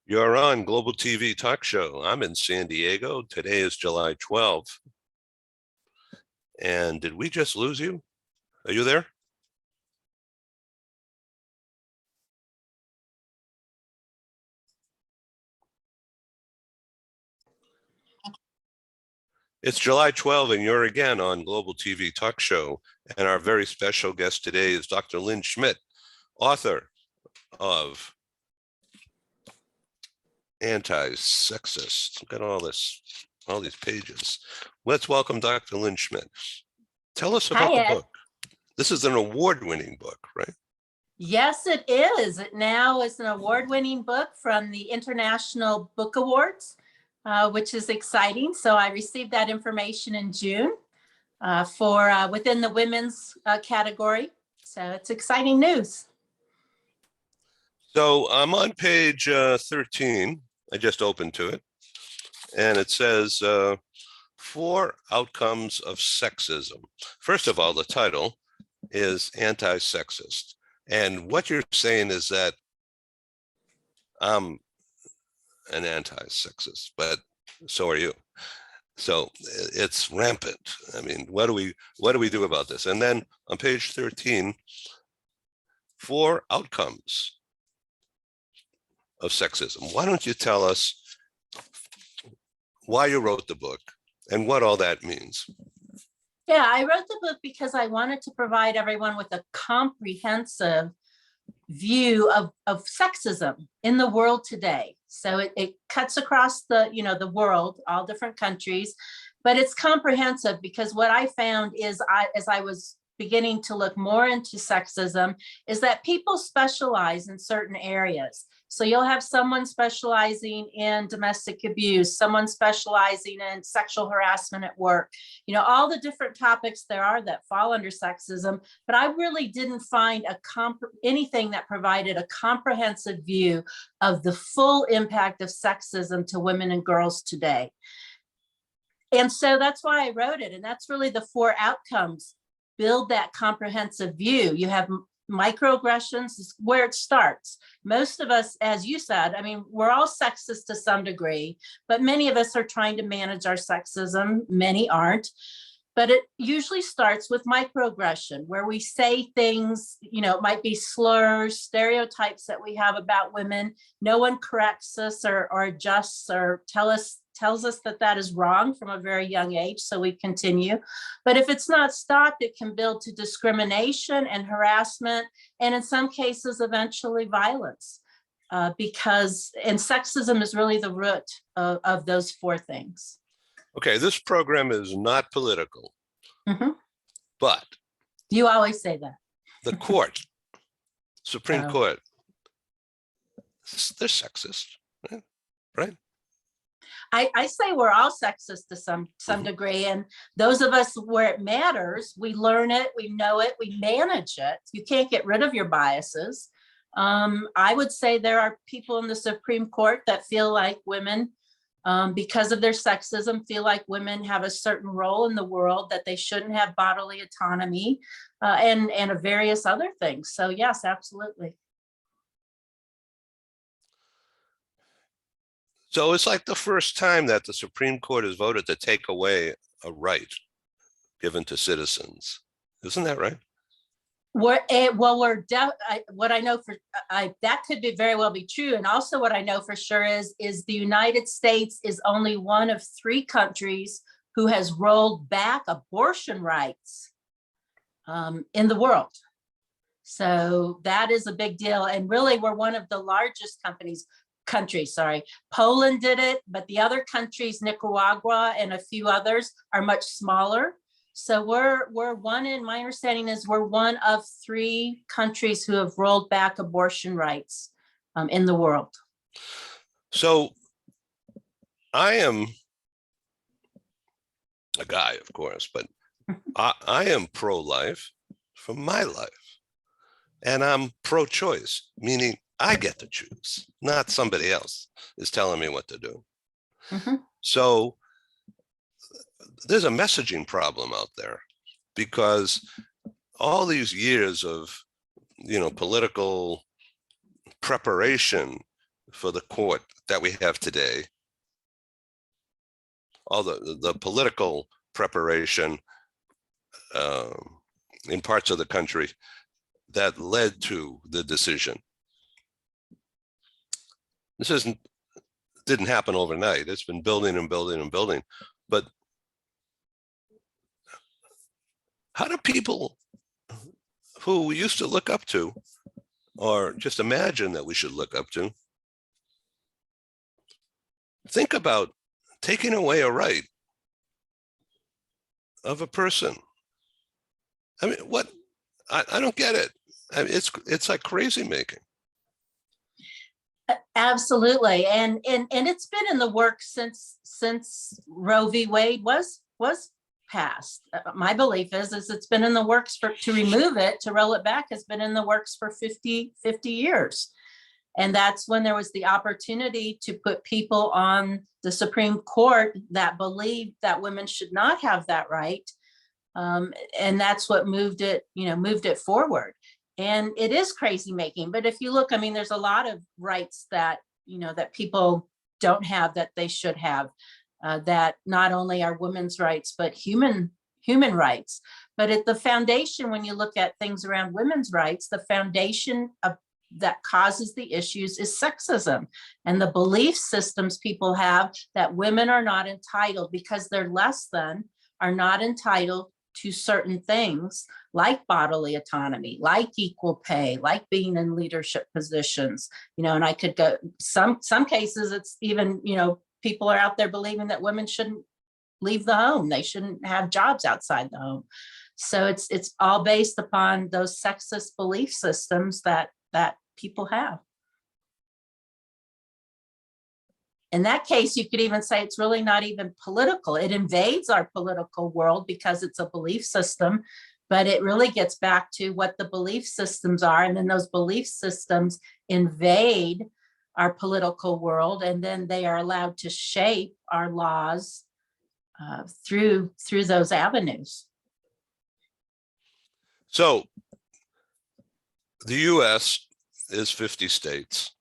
You're on Global TV Talk Show. I'm in San Diego. Today is July 12th. And did we just lose you? Are you there? It's July 12th, and you're again on Global TV Talk Show. And our very special guest today is Dr. Lynn Schmidt, author of ANTISEXIST. Look at all these pages. Let's welcome Dr. Lynn Schmidt. Tell us about the book. This is an award-winning book, right? Yes, it is. It now is an award-winning book from the International Book Awards, which is exciting. So I received that information in June for within the women's category. So it's exciting news. So I'm on page 13. I just opened to it. And it says, 4 outcomes of sexism. First of all, the title is Anti-Sexist. And what you're saying is that I'm an anti-sexist, but so are you. So it's rampant. I mean, what do we do about this? And then on page 13, 4 outcomes of sexism. Why don't you tell us why you wrote the book and what all that means? Yeah, I wrote the book because I wanted to provide everyone with a comprehensive view of sexism in the world today. So it cuts across the world, all different countries, but it's comprehensive because what I found is as I was beginning to look more into sexism is that people specialize in certain areas. So you'll have someone specializing in domestic abuse, someone specializing in sexual harassment at work, all the different topics there are that fall under sexism. But I really didn't find anything that provided a comprehensive view of the full impact of sexism to women and girls today. And so that's why I wrote it. And that's really the 4 outcomes. Build that comprehensive view. You have microaggressions is where it starts. Most of us, as you said, I mean, we're all sexist to some degree, but many of us are trying to manage our sexism. Many aren't. But it usually starts with microaggression, where we say things, it might be slurs, stereotypes that we have about women. No one corrects us or adjusts or tells us that is wrong from a very young age, so we continue. But if it's not stopped, it can build to discrimination and harassment, and in some cases, eventually violence, because sexism is really the root of those 4 things. Okay, this program is not political, but you always say that. The court, Supreme Court, they're sexist, right? I say we're all sexist to some degree, and those of us where it matters, we learn it, we know it, we manage it. You can't get rid of your biases. I would say there are people in the Supreme Court that feel like women, because of their sexism, feel like women have a certain role in the world, that they shouldn't have bodily autonomy, and various other things. So yes, absolutely. So it's like the first time that the Supreme Court has voted to take away a right given to citizens. Isn't that right? What I know that could very well be true. And also what I know for sure is the United States is only one of 3 countries who has rolled back abortion rights in the world. So that is a big deal. And really, we're one of the largest countries. Poland did it, but the other countries, Nicaragua and a few others, are much smaller. So we're one, in my understanding is we're one of 3 countries who have rolled back abortion rights in the world. So I am a guy, of course, but I am pro-life for my life, and I'm pro-choice, meaning I get to choose, not somebody else is telling me what to do. So there's a messaging problem out there, because all these years of, political preparation for the court that we have today, all the political preparation in parts of the country that led to the decision. This didn't happen overnight. It's been building and building and building. But how do people who we used to look up to, or just imagine that we should look up to, think about taking away a right of a person? I mean, what? I don't get it. I mean, it's like crazy making. Absolutely, and it's been in the works since Roe v. Wade was passed. My belief is it's been in the works to remove it, to roll it back, has been in the works for 50 years. And that's when there was the opportunity to put people on the Supreme Court that believed that women should not have that right. And that's what moved it forward. And it is crazy making. But if you look, I mean, there's a lot of rights that, that people don't have that they should have, that not only are women's rights, but human rights. But at the foundation, when you look at things around women's rights, the foundation that causes the issues is sexism and the belief systems people have that women are not entitled, because they're less than, are not entitled to certain things like bodily autonomy, like equal pay, like being in leadership positions, and I could go some cases. It's even, people are out there believing that women shouldn't leave the home. They shouldn't have jobs outside the home. So it's all based upon those sexist belief systems that people have. In that case, you could even say it's really not even political. It invades our political world because it's a belief system, but it really gets back to what the belief systems are. And then those belief systems invade our political world, and then they are allowed to shape our laws through those avenues. So the US is 50 states.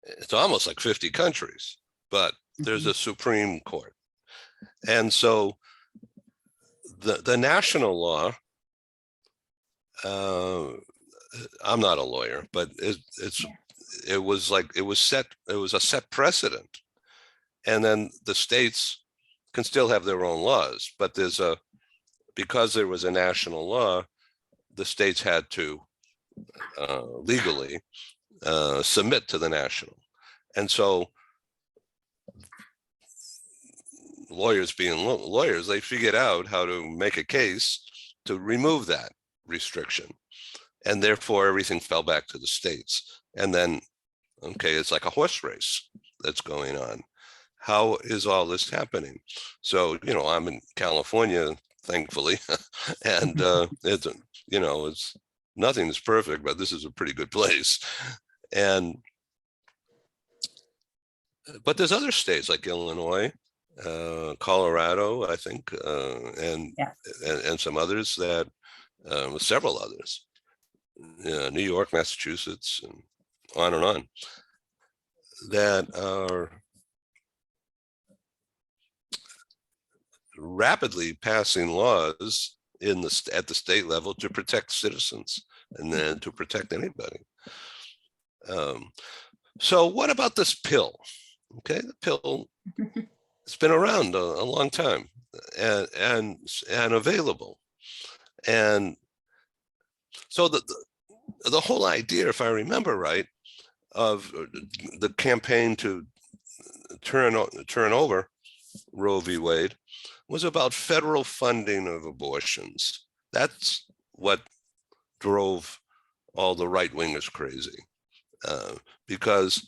It's almost like 50 countries, but there's a Supreme Court. And so the national law, I'm not a lawyer, but it was a set precedent. And then the states can still have their own laws, but because there was a national law, the states had to legally submit to the national. And so lawyers being lawyers, they figured out how to make a case to remove that restriction. And therefore everything fell back to the states. And then, okay, it's like a horse race that's going on. How is all this happening? So, I'm in California, thankfully, and it's nothing is perfect, but this is a pretty good place. But there's other states like Illinois, Colorado, I think, and some others that, several others, New York, Massachusetts, and on, that are rapidly passing laws at the state level to protect citizens and then to protect anybody. So what about this pill? Okay, the pill, it's been around a long time and available. And so the whole idea, if I remember right, of the campaign to turn over Roe v. Wade was about federal funding of abortions. That's what drove all the right-wingers crazy, because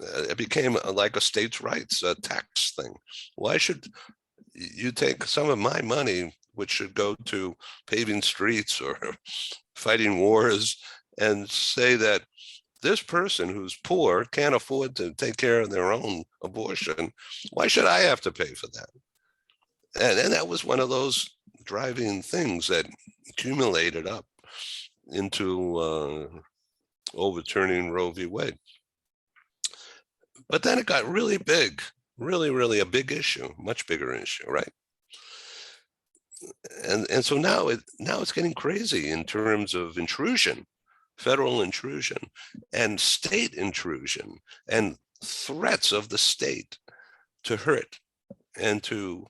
it became like a states' rights tax thing. Why should you take some of my money, which should go to paving streets or fighting wars, and say that this person who's poor can't afford to take care of their own abortion? Why should I have to pay for that? And that was one of those driving things that accumulated up into overturning Roe v. Wade. But then it got really big, really a big issue, much bigger issue, right? And so now it's getting crazy in terms of intrusion, federal intrusion, and state intrusion, and threats of the state to hurt and to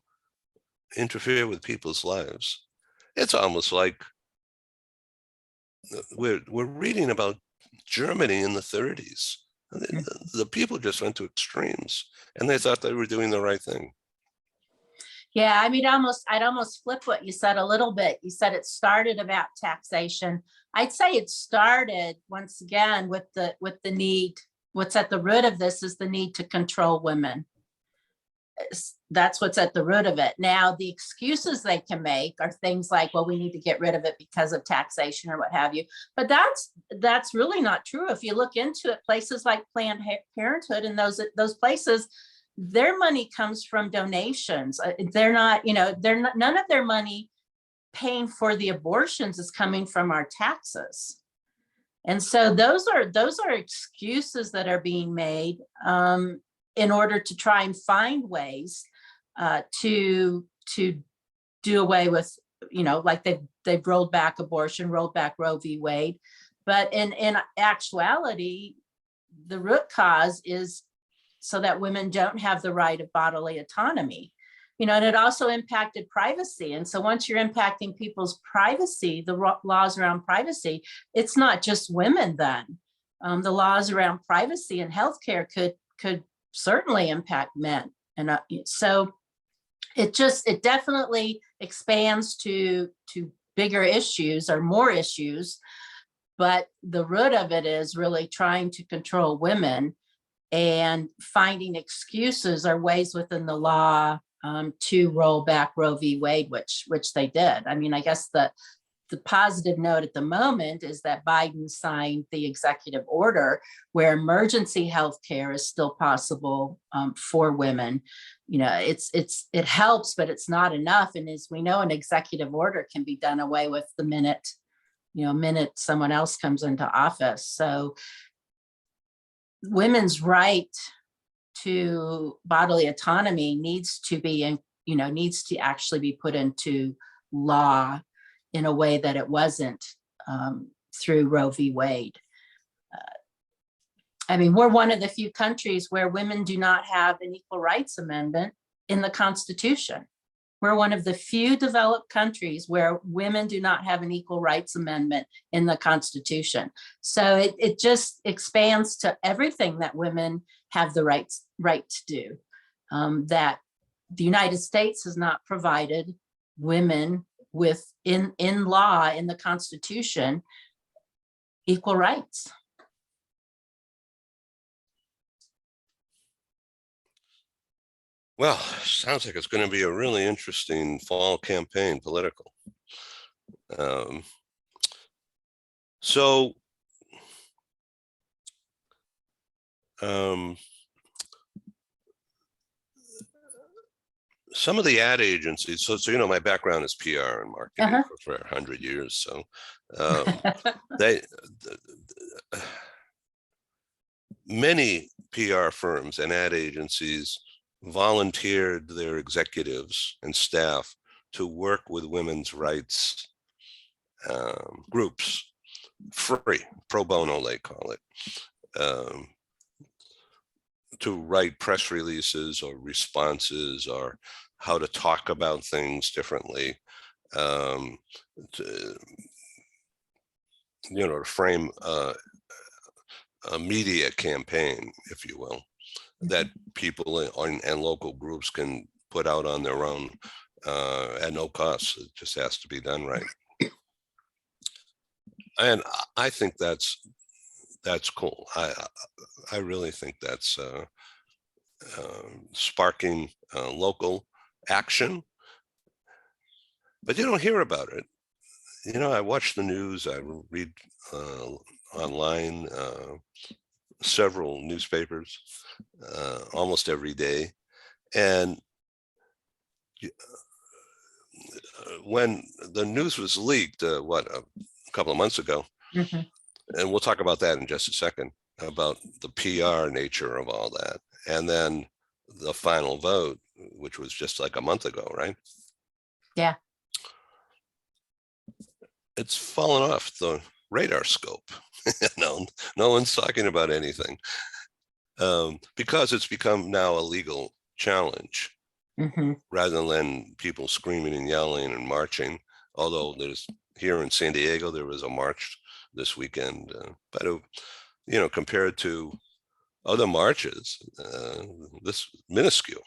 interfere with people's lives. It's almost like we're reading about Germany in the 30s. The people just went to extremes, and they thought they were doing the right thing. Yeah, I mean, I'd almost flip what you said a little bit. You said it started about taxation. I'd say it started once again with the need. What's at the root of this is the need to control women. That's what's at the root of it. Now, the excuses they can make are things like, well, we need to get rid of it because of taxation or what have you. But that's really not true. If you look into it, places like Planned Parenthood and those places, their money comes from donations. They're not, none of their money paying for the abortions is coming from our taxes. And so those are excuses that are being made in order to try and find ways to do away with, like they've rolled back abortion, rolled back Roe v. Wade. But in actuality, the root cause is so that women don't have the right of bodily autonomy. And it also impacted privacy. And so once you're impacting people's privacy, the laws around privacy, it's not just women then. The laws around privacy and healthcare could certainly impact men. And so it definitely expands to bigger issues or more issues. But the root of it is really trying to control women and finding excuses or ways within the law to roll back Roe v. Wade, which they did. I mean, I guess the positive note at the moment is that Biden signed the executive order where emergency health care is still possible for women. It helps, but it's not enough. And as we know, an executive order can be done away with the minute someone else comes into office. So women's right to bodily autonomy needs to actually be put into law in a way that it wasn't through Roe v. Wade. I mean, we're one of the few countries where women do not have an equal rights amendment in the Constitution. We're one of the few developed countries where women do not have an equal rights amendment in the Constitution. So it just expands to everything that women have the right to do. That the United States has not provided women with in law, in the Constitution, equal rights. Well, sounds like it's going to be a really interesting fall campaign, political. Some of the ad agencies, so my background is PR and marketing for 100 years. So many PR firms and ad agencies volunteered their executives and staff to work with women's rights groups, free, pro bono, they call it, to write press releases or responses or how to talk about things differently, to frame a media campaign, if you will, that people and local groups can put out on their own at no cost. It just has to be done right. And I think that's cool. I really think that's sparking local action, but you don't hear about it. I watch the news, I read online, several newspapers almost every day. And when the news was leaked, a couple of months ago, And we'll talk about that in just a second, about the PR nature of all that. And then the final vote, which was just like a month ago, right? Yeah. It's fallen off the radar scope. No one's talking about anything, because it's become now a legal challenge, rather than people screaming and yelling and marching. Although there's, here in San Diego, there was a march this weekend, but compared to other marches, this minuscule.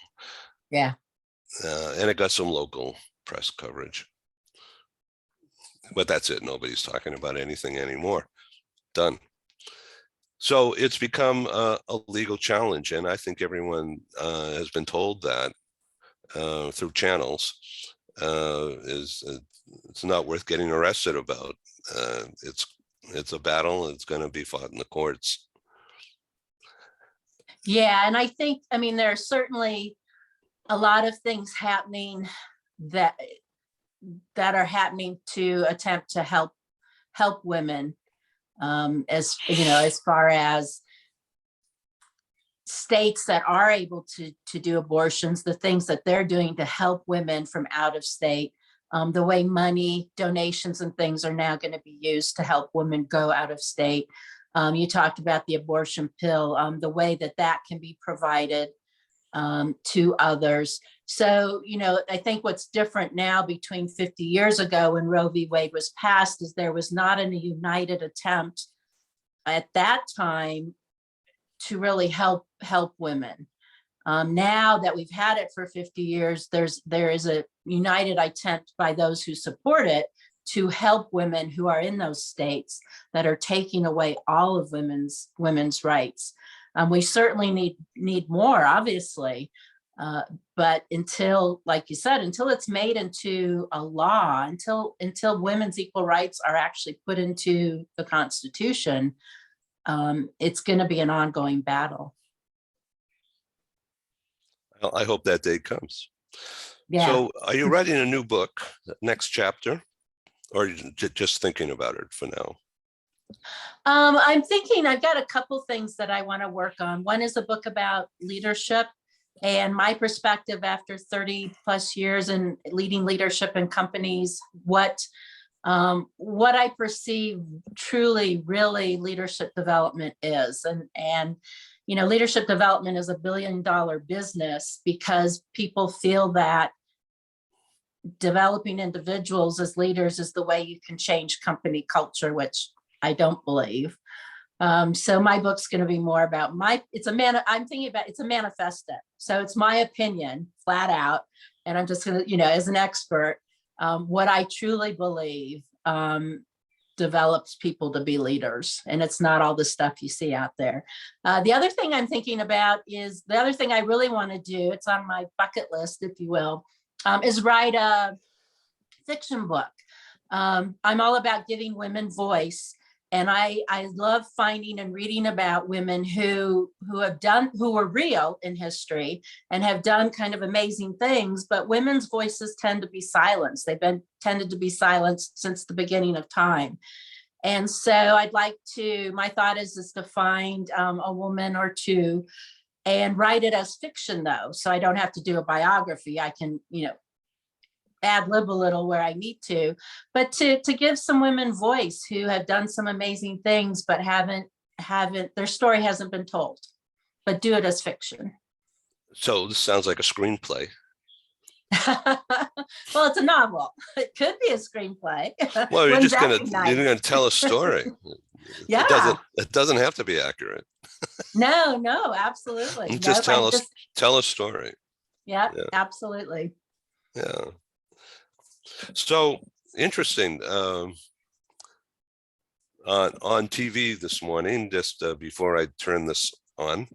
Yeah. And it got some local press coverage, but that's it. Nobody's talking about anything anymore. Done. So it's become a legal challenge, and I think everyone has been told that through channels. It's not worth getting arrested about. It's a battle. It's going to be fought in the courts. Yeah, and I think, I mean, there are certainly a lot of things happening that are happening to attempt to help women, as you know, as far as states that are able to do abortions, the things that they're doing to help women from out of state, the way money donations and things are now going to be used to help women go out of state. You talked about the abortion pill, the way that can be provided to others. So, I think what's different now between 50 years ago when Roe v. Wade was passed is there was not a united attempt at that time to really help women. Now that we've had it for 50 years, there is a united attempt by those who support it to help women who are in those states that are taking away all of women's rights. We certainly need more, obviously, but until, like you said, until it's made into a law, until women's equal rights are actually put into the Constitution, it's going to be an ongoing battle. Well, I hope that day comes. Yeah. So are you writing a new book, next chapter, or are you just thinking about it for now? I'm thinking I've got a couple things that I want to work on. One is a book about leadership and my perspective after 30 plus years in leading leadership in companies, what I perceive truly, really leadership development is. And leadership development is $1 billion business because people feel that developing individuals as leaders is the way you can change company culture, which I don't believe. So my book's going to be more about it's a manifesto. So it's my opinion flat out. And I'm just going to, as an expert, what I truly believe develops people to be leaders. And it's not all the stuff you see out there. The other thing I'm thinking about is the other thing I really want to do, it's on my bucket list, if you will, is write a fiction book. I'm all about giving women voice. And I love finding and reading about women who were real in history and have done kind of amazing things, but women's voices tend to be silenced. They've tended to be silenced since the beginning of time. And so my thought is to find a woman or two and write it as fiction though. So I don't have to do a biography. I can, ad lib a little where I need to, but to give some women voice who have done some amazing things, but their story hasn't been told, but do it as fiction. So this sounds like a screenplay. Well, it's a novel. It could be a screenplay. Well, you're just you're gonna tell a story. Yeah. It doesn't have to be accurate. No, absolutely. Just tell a story. Yeah, absolutely. Yeah. So interesting. On TV this morning, just before I turned this on,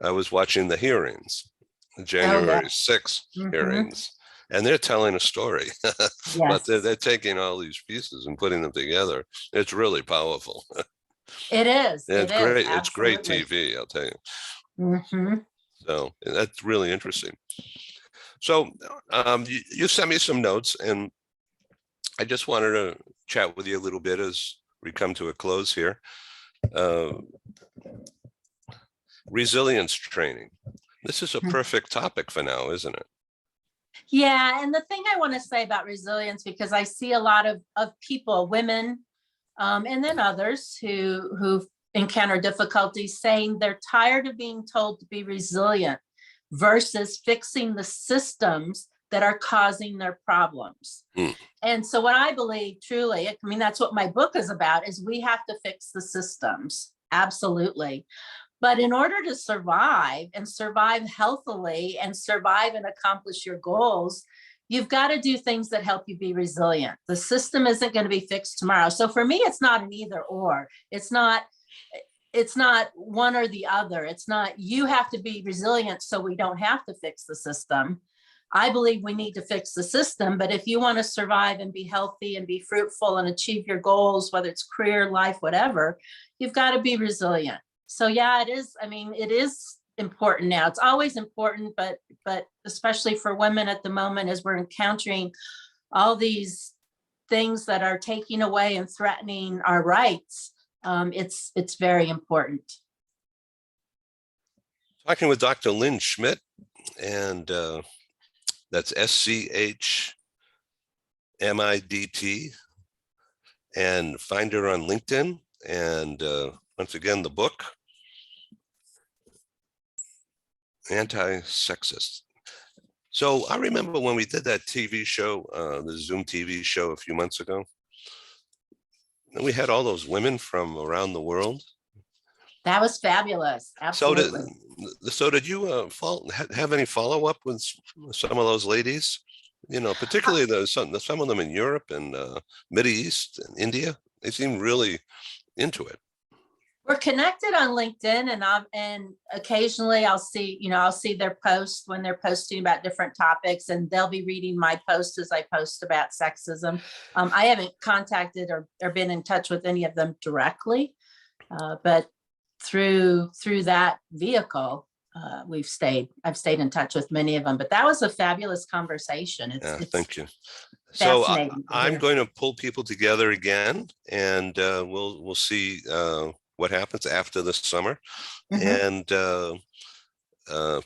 I was watching the hearings, the January 6th hearings, and they're telling a story. Yes. But they're taking all these pieces and putting them together. It's really powerful. It is. It's great. It's great Absolutely. TV, I'll tell you. So that's really interesting. So you sent me some notes, and I just wanted to chat with you a little bit as we come to a close here. resilience training. This is a Hmm. perfect topic for now, isn't it? Yeah, and the thing I want to say about resilience, because I see a lot of people, women, and then others who encounter difficulties, saying they're tired of being told to be resilient versus fixing the systems that are causing their problems. Mm. And so what I believe truly, I mean, that's what my book is about, is we have to fix the systems. Absolutely. But in order to survive and survive healthily and survive and accomplish your goals, you've got to do things that help you be resilient. The system isn't going to be fixed tomorrow. So for me, it's not an either or. It's not one or the other. It's not, you have to be resilient so we don't have to fix the system. I believe we need to fix the system, but if you want to survive and be healthy and be fruitful and achieve your goals, whether it's career, life, whatever, you've got to be resilient. So yeah, it is. I mean, it is important now. It's always important, but especially for women at the moment, as we're encountering all these things that are taking away and threatening our rights, it's very important. Talking with Dr. Lynn Schmidt, and that's SCHMIDT, and find her on LinkedIn. And once again, the book, ANTISEXIST. So I remember when we did that TV show, the Zoom TV show a few months ago, and we had all those women from around the world. That was fabulous. Absolutely. So did you have any follow-up with some of those ladies? You know, particularly some of them in Europe and Middle East and India. They seem really into it. We're connected on LinkedIn, and occasionally I'll see their posts when they're posting about different topics, and they'll be reading my posts as I post about sexism. I haven't contacted or been in touch with any of them directly, but through that vehicle, I've stayed in touch with many of them. But that was a fabulous conversation. Thank you. So I'm hear. going to pull people together again, and we'll see what happens after the summer. And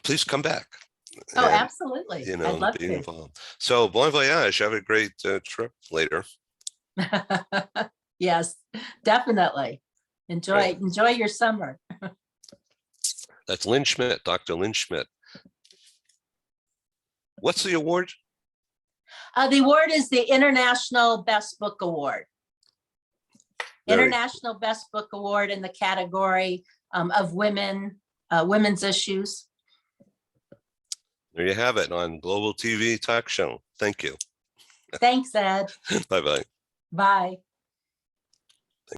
please come back. Oh, absolutely. You know, I'd love be to. involved. So bon voyage. Have a great trip later. Yes, definitely. Enjoy your summer. That's Lynn Schmidt, Dr. Lynn Schmidt. What's the award? The award is the International Best Book Award. International Best Book Award in the category of women's issues. There you have it on Global TV Talk Show. Thank you. Thanks, Ed. Bye-bye. Bye.